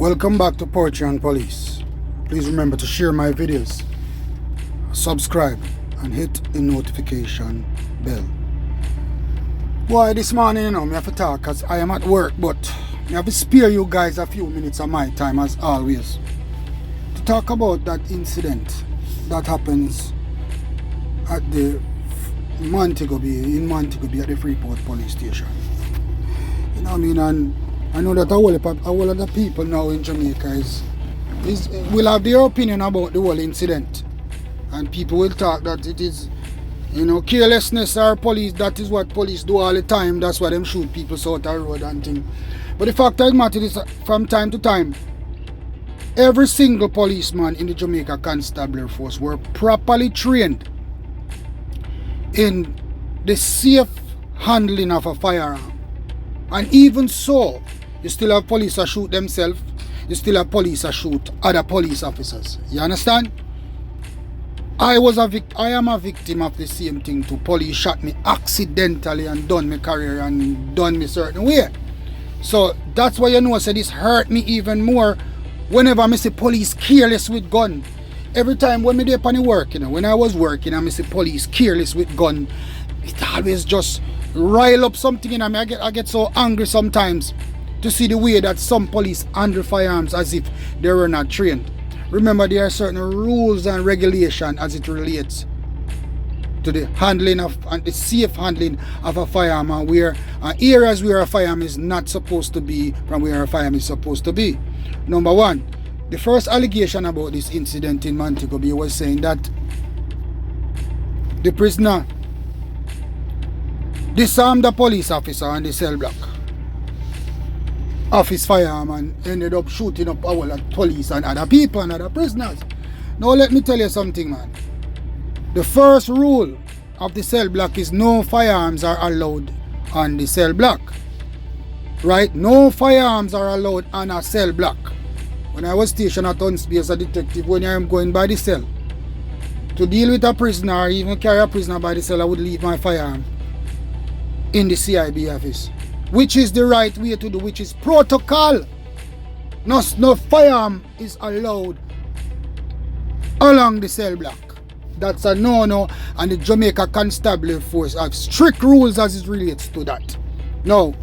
Welcome back to Poetry and Police. Please remember to share my videos, subscribe and hit the notification bell. Boy, this morning, I have to talk because I am at work, but I have to spare you guys a few minutes of my time as always to talk about that incident that happens at the Montego at the Freeport police station. You know what I mean? And I know that a whole lot of people now in Jamaica will have their opinion about the whole incident, and people will talk that it is, carelessness or police. That is what police do all the time. That's why them shoot people out the road and thing. But the fact of the matter is, from time to time, every single policeman in the Jamaica Constabulary Force were properly trained in the safe handling of a firearm. And even so, you still have police that shoot themselves. You still have police that shoot other police officers. You understand? I am a victim of the same thing too. Police shot me accidentally and done my career and done me certain way. So that's why I say this hurt me even more whenever I see police careless with gun. Every time when me dey upon the work, when I was working and I see police careless with gun, it always just rile up something in me. I get so angry sometimes to see the way that some police handle firearms as if they were not trained. Remember, there are certain rules and regulations as it relates to the handling of and the safe handling of a firearm, and where areas where a firearm is not supposed to be from where a firearm is supposed to be. Number one, the first allegation about this incident in Montego was saying that the prisoner disarmed the police officer on the cell block of his firearm and ended up shooting up all the police and other people and other prisoners. Now let me tell you something, man. The first rule of the cell block is no firearms are allowed on the cell block. Right? No firearms are allowed on a cell block. When I was stationed at Unsby as a detective, when I am going by the cell to deal with a prisoner or even carry a prisoner by the cell, I would leave my firearm in the CIB office, which is the right way to do, which is protocol. No firearm is allowed along the cell block. That's a no-no, and the Jamaica Constabulary Force have strict rules as it relates to that. Now,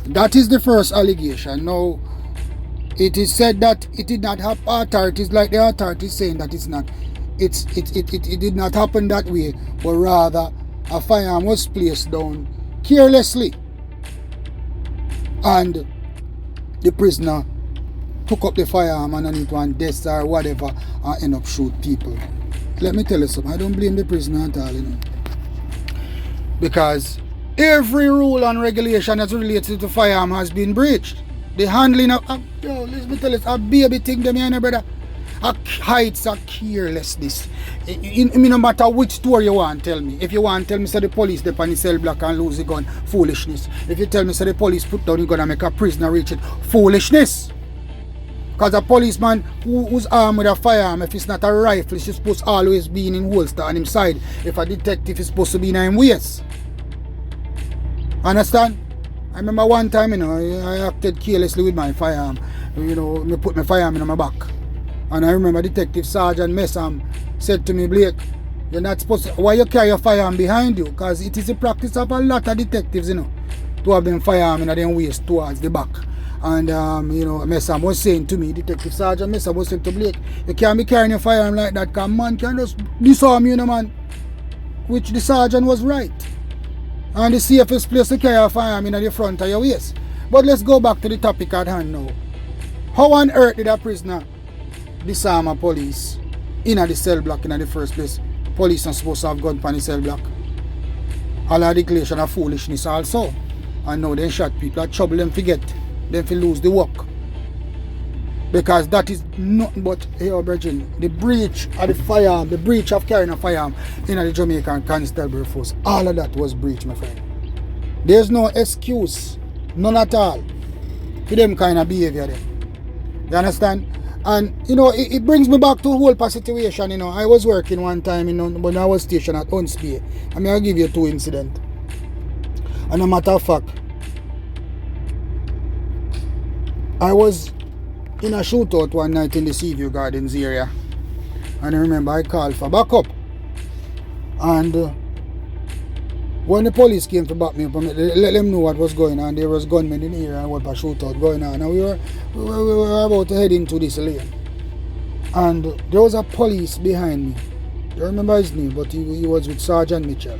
that is the first allegation. Now, it is said that it did not have authorities, like the authorities saying that it did not happen that way, but rather a firearm was placed down carelessly and the prisoner took up the firearm and into one desk or whatever and end up shoot people. Let me tell you something, I don't blame the prisoner at all, because every rule and regulation that's related to firearm has been breached. The handling of let me tell you, a baby thing them here, brother. A heights of carelessness. No matter which story you want to tell me. If you want to tell me say the police they on the cell block and lose the gun, foolishness. If you tell me say the police put down the gun and make a prisoner reach it, foolishness. Because a policeman who's armed with a firearm, if it's not a rifle, it's supposed to always be in holster on his side. If a detective is supposed to be in his waist. Understand? I remember one time, I acted carelessly with my firearm. Me put my firearm in my back. And I remember Detective Sergeant Messam said to me, Blake, you're not supposed to, why you carry your firearm behind you? Because it is a practice of a lot of detectives, to have them firearm in their waist towards the back. And, Messam was saying to me, Detective Sergeant Messam was saying to Blake, you can't be carrying your firearm like that, because man can just disarm you, man. Which the sergeant was right. And the safest place to carry a firearm in the front of your waist. But let's go back to the topic at hand now. How on earth did a prisoner disarm a police in the cell block in the first place? Police not supposed to have gun on the cell block. All a declaration of foolishness also. And now they shot people that trouble them forget. Them to lose the work. Because that is nothing but, Bridget, the breach of the firearm, the breach of carrying a firearm in the Jamaican Constabulary Force. All of that was breach, my friend. There's no excuse, none at all, for them kind of behavior there. You understand? And, it brings me back to the whole situation, I was working one time, when I was stationed at Unsby. I'll give you two incidents. And a matter of fact, I was in a shootout one night in the Seaview Gardens area. And I remember I called for backup. And when the police came to back me up, let them know what was going on. There was gunmen in the area and what a shootout going on. And we were about to head into this lane. And there was a police behind me. I don't remember his name, but he was with Sergeant Mitchell.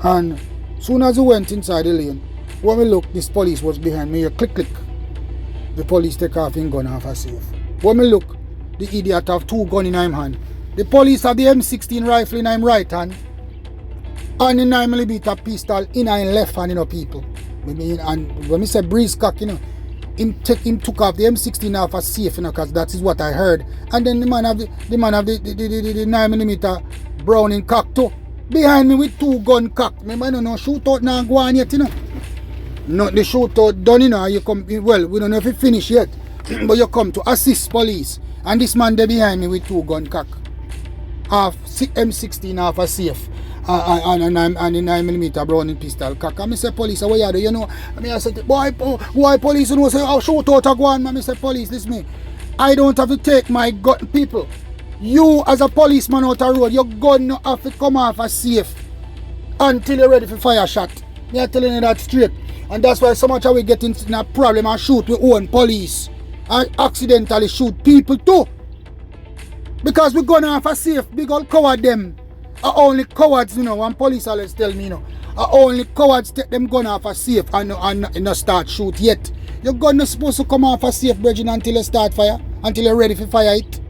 And soon as we went inside the lane, when we looked, this police was behind me. Click, click. The police take off his gun off a safe. When we look, the idiot have 2 guns in his hand. The police have the M16 rifle in his right hand and the 9mm pistol in his left hand, people. And when we say breeze cock, him took off the M16 off a safe, because that is what I heard. And then the man have the 9mm Browning cock too. Behind me with 2 gun cock. Remember, no shootout now go on yet, Not the shootout done, you come, well, we don't know if it finished yet. But you come to assist police. And this man there behind me with 2 gun cock. Half M16 off a safe. And the 9mm Browning pistol cock. And I say, police, what you do? I said, boy, police, say, oh, shootout a go on. I say, police, listen me. I don't have to take my gun, people. You, as a policeman out the road, your gun not have to come off a safe until you're ready for fire shot. Me are telling you that straight. And that's why so much we get into a problem and shoot with own police. And accidentally shoot people too. Because we're going off a safe, big old coward them. Are only cowards, when police always tell me, are only cowards take them gun off a safe and not start shoot yet. Your gun not supposed to come off a safe, Bridget, until you start fire, until you're ready for fire it.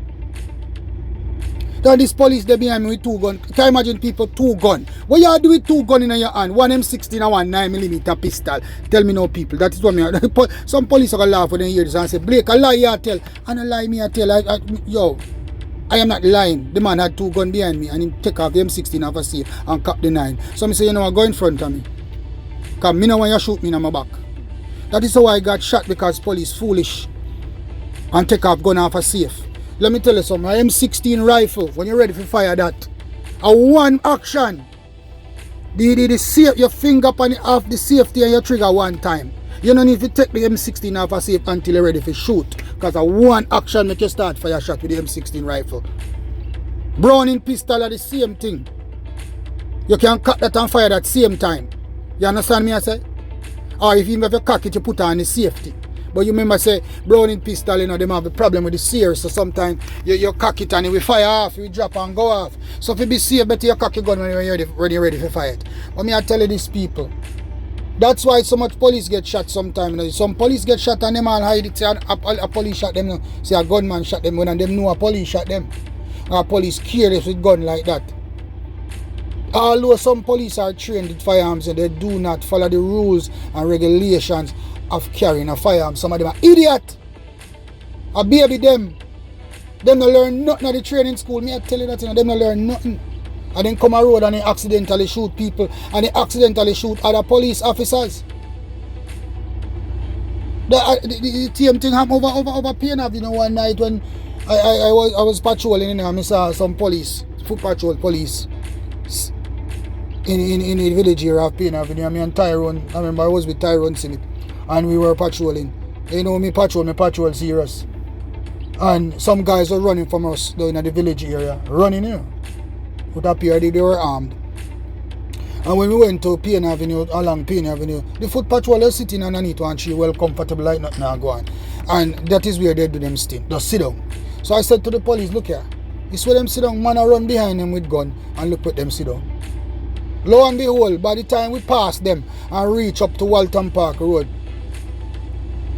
Now this police they behind me with 2 guns. Can you imagine people 2 guns? What you do with 2 guns in your hand? 1 M16 and 1 9mm pistol. Tell me no, people. That is what me. Some police are gonna laugh when they hear this and say, Blake, a lie you tell. And a lie me I tell. I am not lying. The man had 2 guns behind me and he take off the M16 off a safe and cap the 9. So I say, go in front of me. Because me know when you shoot me in my back. That is how I got shot, because police foolish and take off gun off a safe. Let me tell you something, an M16 rifle, when you're ready to fire that, a one action, your finger on off the safety and your trigger one time. You don't need to take the M16 off a safe until you're ready to shoot, because a one action make you start fire shot with the M16 rifle. Browning pistol are the same thing. You can cut that and fire that same time. You understand me I say? Or if you have a cock it, you put on the safety. But you remember say, Browning pistol, them have a problem with the sears. So sometimes you cock it and it will fire off, you drop and go off. So if you be safe, better you cock your gun when you're ready to fire it. But me I tell you these people, that's why so much police get shot sometimes. Some police get shot and them all hide it. Say a police shot them. Say a gunman shot them when them know a police shot them. A police careless with gun like that. Although some police are trained with firearms and they do not follow the rules and regulations of carrying a firearm. Some of them are idiot. A baby them don't learn nothing at the training school. Me I tell you that, them don't learn nothing. And then come a road and they accidentally shoot people and they accidentally shoot other police officers. The same thing happened over Pain Avenue one night when I was patrolling and I saw some police, foot patrol police in the village area of Pain Avenue. I mean Tyrone, I remember I was with Tyrone Smith and we were patrolling. Me patrol serious. And some guys were running from us down in the village area. Running here. Would appear they were armed. And when we went to Pain Avenue, along Pain Avenue, the foot patrol was sitting underneath one tree, well comfortable like nothing now go on. And that is where they do them stint. Just sit down. So I said to the police, look here. It's where them sit down, man I run behind them with gun and look at them sit down. Lo and behold, by the time we pass them and reach up to Walton Park Road,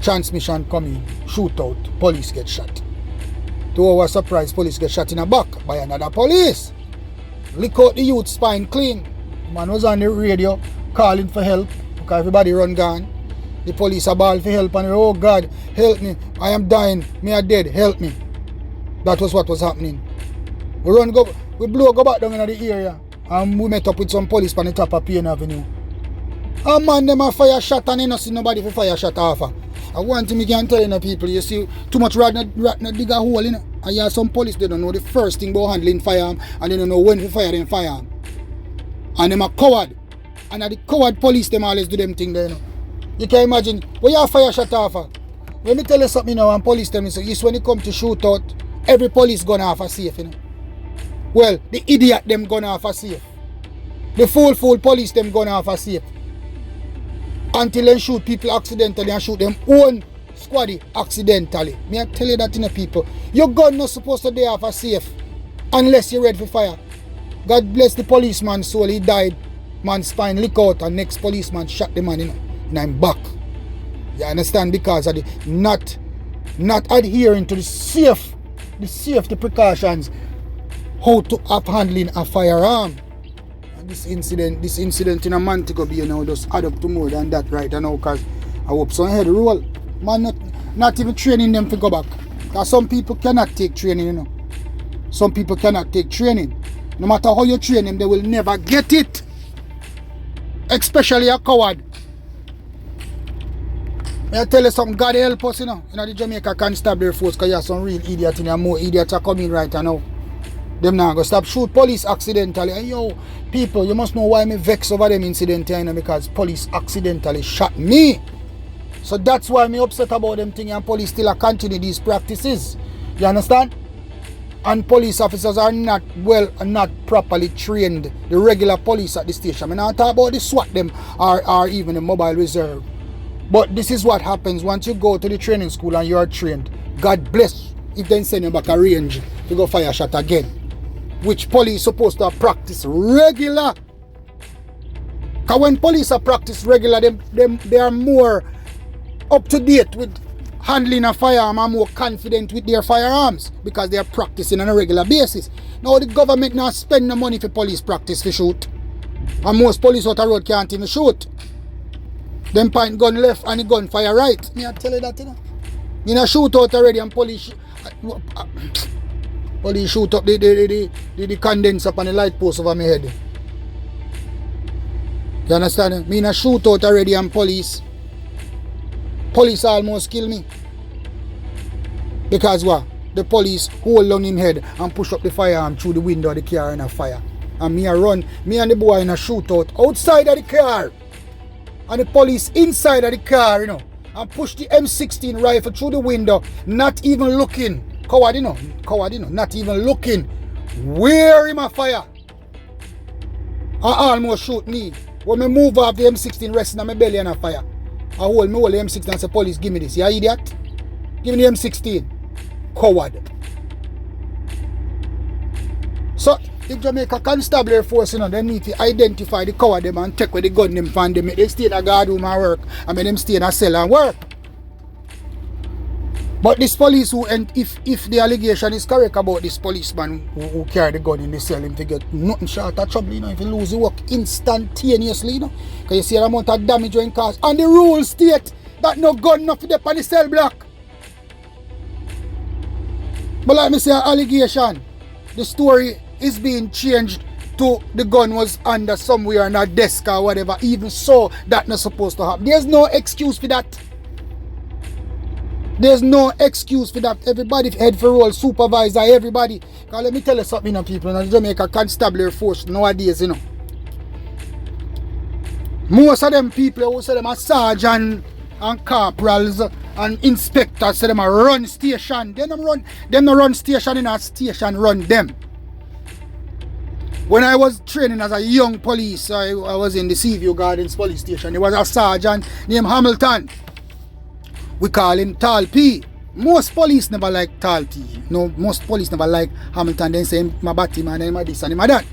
transmission coming, shootout, police get shot. To our surprise, police get shot in the back by another police. Lick out the youth spine clean. Man was on the radio calling for help because everybody run gone. The police are ball for help and oh God, help me. I am dying. Me are dead. Help me. That was what was happening. We blow go back down in the area and we met up with some police on the top of Pain Avenue. A man them a fire shot and they not see nobody for fire shot off. And one thing I can tell you people, you see too much rat not dig a hole in it. And you have some police they don't know the first thing about handling firearm and they don't know when to fire them firearm. And them a coward. And the coward police them always do them thing there. You can imagine when you have fire shot off. Let me tell you something now, and police tell me so. It's when it come to shootout, every police gun have a safe, you know. Well, the idiot them gun have a safe. The fool police them gun have a safe. Until they shoot people accidentally and shoot them own squaddy accidentally. Me I tell you that, you know, people. Your gun not supposed to be have a safe unless you're ready for fire. God bless the policeman's soul. He died. Man's spine lick out and next policeman shot the man, you know. And I'm back. You understand? Because of the not adhering to the safety precautions how to have handling a firearm. And this incident in a Montego Bay, you know, just add up to more than that right now, because I hope some head roll. Man, not even training them to go back. Because some people cannot take training, you know. Some people cannot take training. No matter how you train them, they will never get it. Especially a coward. I tell you something, God help us, you know. You know, the Jamaica Constabulary Force, because you have some real idiots in there, more idiots are coming right now. Them now go stop shoot police accidentally. And yo, people, you must know why me vex over them incident here, you know, because police accidentally shot me. So that's why me upset about them thing, and police still continue these practices. You understand? And police officers are not properly trained. The regular police at the station. I not talk about the SWAT them or even the mobile reserve. But this is what happens once you go to the training school and you are trained. God bless if they send you back a range to go fire shot again. Which police supposed to practice regular. Because when police are practice regular, they are more up to date with handling a firearm and more confident with their firearms because they are practicing on a regular basis. Now the government now spend no money for police practice for shoot. And most police out the road can't even shoot. Them point gun left and the gun fire right. Me I tell you that, you know. You know, shoot out already and police shoot up the condenser up on the light post over my head. You understand? Me in shoot out already and police almost kill me. Because what? The police hold on him head and push up the firearm through the window of the car in a fire. And me and the boy in a shootout outside of the car. And the police inside of the car, you know, and push the M16 rifle through the window, not even looking. Coward, you know, not even looking. Where in my fire? And almost shoot me. When me move off the M16 resting on my belly and a fire. I hold the M16 and say, police, give me this. You idiot? Give me the M16. Coward. So, the Jamaica Constabulary Force, you know, they need to identify the coward them and take where the gun them from them. They stay in a guard room and work. And make them stay in a cell and work. But this police who, and if the allegation is correct about this policeman who carry the gun in the cell, him to get nothing short of trouble, you know, if he lose the work instantaneously, you know. Because you see the amount of damage when caused. And the rule state that no gun not for them on the cell block. But like me say, allegation, the story is being changed to the gun was under somewhere on a desk or whatever. Even so, that's not supposed to happen. There's no excuse for that. There's no excuse for that. Everybody head for roll, supervisor, everybody. Because let me tell you something, you know, people. In the Jamaica Constabulary Force nowadays, you know. Most of them people who say them are sergeant and corporals and inspectors say them are run station. Them no run station in a station, run them. When I was training as a young police, I was in the Seaview Gardens police station. There was a sergeant named Hamilton. We call him Tall P. Most police never like Tall P. No, most police never like Hamilton. Then say him my batty man, him this and him that.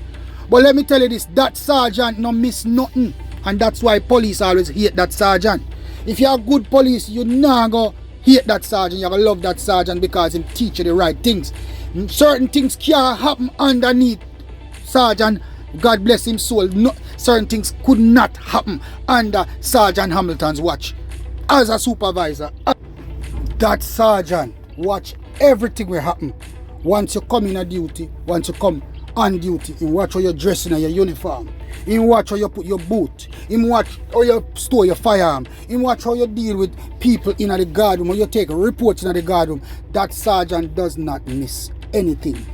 But let me tell you this, that sergeant no miss nothing. And that's why police always hate that sergeant. If you're a good police, you not go hate that sergeant. You have to love that sergeant because he teach you the right things. Certain things can't happen underneath Sergeant, God bless him soul. No, certain things could not happen under Sergeant Hamilton's watch. As a supervisor, that sergeant watch everything will happen. Once you come in a duty, once you come on duty, in watch how you're dressing in your uniform, in watch how you put your boot, in watch how you store your firearm, in watch how you deal with people in the guard room, or you take reports in the guard room. That sergeant does not miss anything.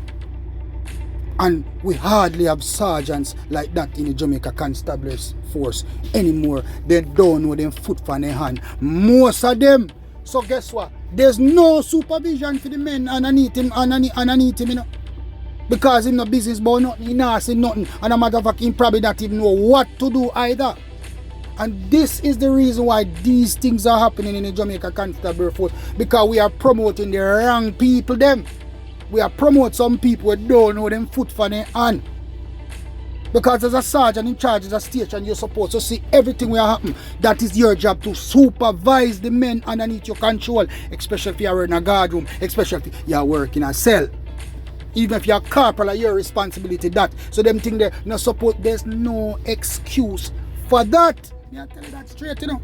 And we hardly have sergeants like that in the Jamaica Constabulary Force anymore. They don't know them foot from their hand. Most of them So guess what? There's no supervision for the men underneath him, you know. Because him no business about nothing, he not say nothing. And a matter of fact, he probably not even know what to do either. And this is the reason why these things are happening in the Jamaica Constabulary Force. Because we are promoting the wrong people them. We are promoting some people who don't know them foot for their hand. Because as a sergeant in charge of a station, you're supposed to see everything will happen. That is your job, to supervise the men underneath your control. Especially if you're in a guard room, especially if you're working in a cell. Even if you're a corporal, your responsibility that. So them think they no support, there's no excuse for that. I tell you that straight, you know.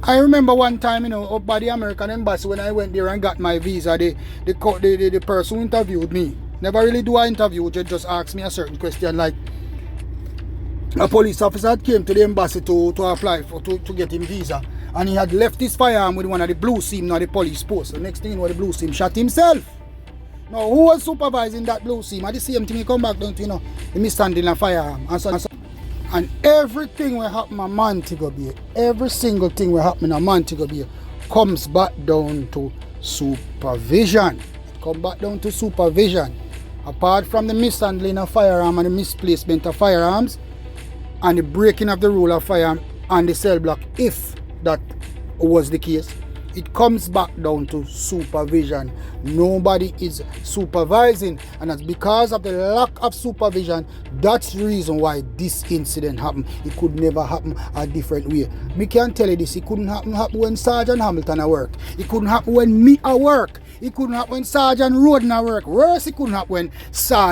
I remember one time, you know, up by the American embassy when I went there and got my visa, the person who interviewed me never really do an interview, just asked me a certain question, like a police officer came to the embassy to apply for to get him visa, and he had left his firearm with one of the blue team, not the police post. The next thing you know, the blue team shot himself. Now, who was supervising that blue team? At the same thing, he come back down to, you know, the mishandling a firearm and so on. And everything will happen in Montego Bay, every single thing will happen in Montego Bay comes back down to supervision. It comes back down to supervision. Apart from the mishandling of firearm and the misplacement of firearms and the breaking of the rule of firearm and the cell block, if that was the case, it comes back down to supervision. Nobody is supervising, and that's because of the lack of supervision. That's the reason why this incident happened. It could never happen a different way. Me can tell you this, it couldn't happen when Sergeant Hamilton at work. It couldn't happen when me at work. It couldn't happen when Sergeant Roden at work. Worse, it couldn't happen when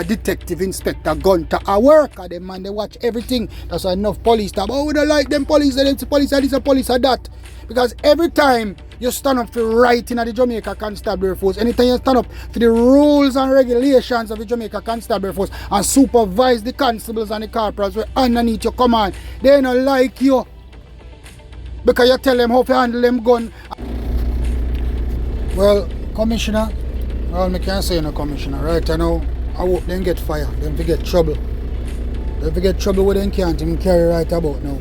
Detective Inspector Gunter at work. And them man, they watch everything. That's why enough police talk. Oh, we don't like them police, and them police, and this and police and that. Because every time you stand up for right in the Jamaica Constabulary Force, anytime you stand up for the rules and regulations of the Jamaica Constabulary Force and supervise the constables and the corporals underneath your command, they don't like you. Because you tell them how to handle them gun. Well, Commissioner, all I can say no Commissioner, right now, I hope they get fired, them to get trouble. They get trouble with them can't even carry right about now.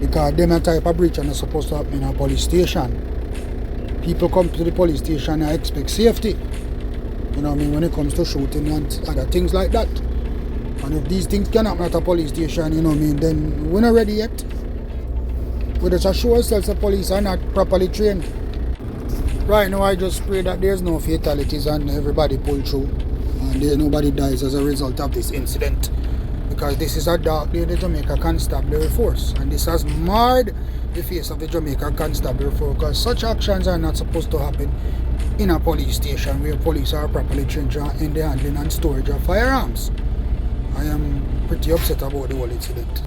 Because them a type of breach are not supposed to happen in a police station. People come to the police station and expect safety. You know what I mean, when it comes to shooting and other things like that. And if these things can happen at a police station, you know what I mean, then we're not ready yet. We just show ourselves the police are not properly trained. Right now I just pray that there's no fatalities and everybody pull through. And nobody dies as a result of this incident. Because this is a dark day in the Jamaica Constabulary Force, and this has marred the face of the Jamaica Constabulary Force, because such actions are not supposed to happen in a police station where police are properly trained in the handling and storage of firearms. I am pretty upset about the whole incident.